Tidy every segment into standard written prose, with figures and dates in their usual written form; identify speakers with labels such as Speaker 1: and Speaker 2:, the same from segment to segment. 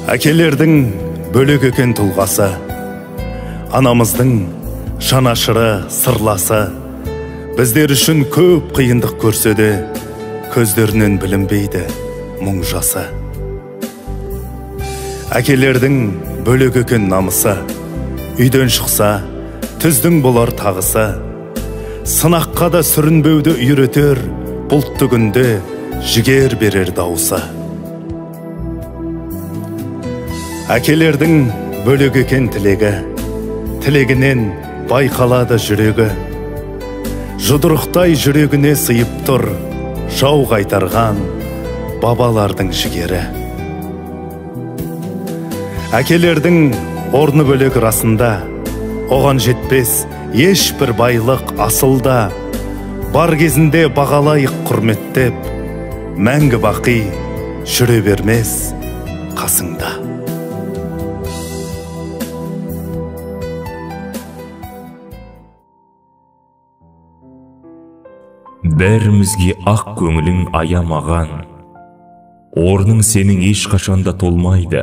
Speaker 1: Әкелердің бөлек екен тұлғасы, анамыздың жанашыры, сырласы, біздер үшін көп қиындық көрсе де, көздерінен білінбейді мұң жасы. Әкелердің бөлек екен намысы, үйден шықса, түздің болар тағысы, сынаққа да сүрінбеуді үйретер, бұлтты күнде жігер берер дауысы. Әкелердің бөлек екен тілегі, тілегінен байқалады жүрегі. Жұдырықтай жүрегіне сыйып тұр, жау қайтарған бабалардың жігері. Әкелердің орны бөлек расында, оған жетпес ешбір байлық асылда. Бар кезінде бағалайық құрметтеп, мәңгі бақи жүре бермес қасыңда.
Speaker 2: Бәрімізге ақ көңілің аямаған, орның сенің ешқашанда толмайды,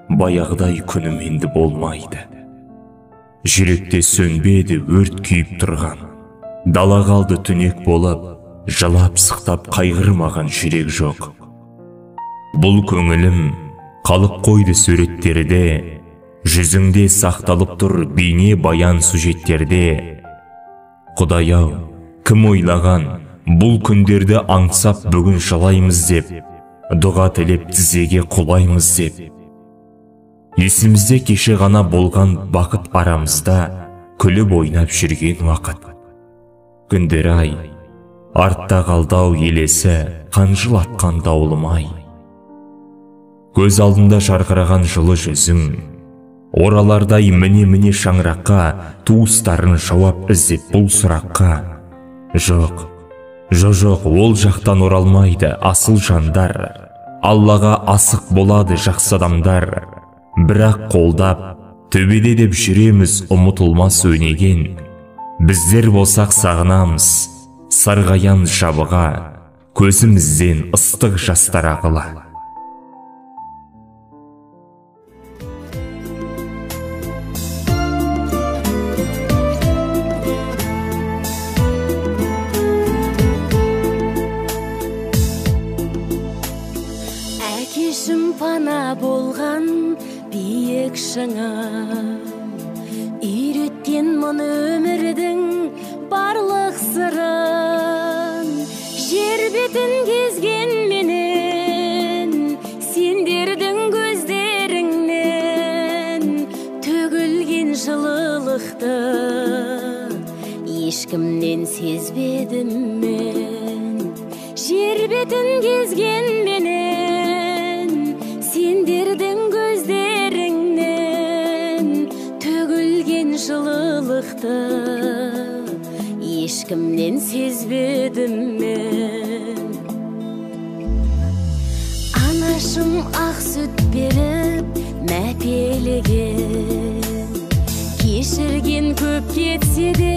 Speaker 2: баяғыдай күнім енді болмайды. Жүректе сөнбеді өрт күйіп тұрған, дала қалды түнек болып, жылап сықтап қайғырмаған жүрек жоқ. Бұл көңілім қалып қойды суреттерде, жүзіңде сақталып тұр бейне баян сюжеттерде. Құдай-ау, кім ойлаған бұл күндерді аңсап бүгін жылаймыз деп, дұға тілеп тізеге құлаймыз деп. Есімізде кеше ғана болған бақыт арамызда, күліп ойнап жүрген уақыт. Күндер-ай, артта қалдау елесі, қанжыл атқан дауылым-ай. Көз алдында жарқыраған жылы жүзің, оралардай міне-міне шаңыраққа, туыстарын жауап іздеп бұл сұраққа. Жоқ, ол жақтан оралмайды асыл жандар, Аллаға асық болады жақсы адамдар. Бірақ қолдап, төбеде деп жүреміз ұмытылмас өнеген. Біздер болсақ сағынамыз, сарғаян жабыға, көзімізден ыстық жастар ағыла.
Speaker 3: Пана болған биік шыңым, үйреткен мұны өмірдің барлық сырын. Жер бетін кезген менен, сендердің көздеріңнен төгілген жылылықты ешкімнен сезбедім мен. Жер бетін кезген менен, сендердің көздеріңнен төгілген жылылықты ешкімнен сезбедім мен. Анашым ақ сүт беріп мәпелеген, кешірген көп кетсе де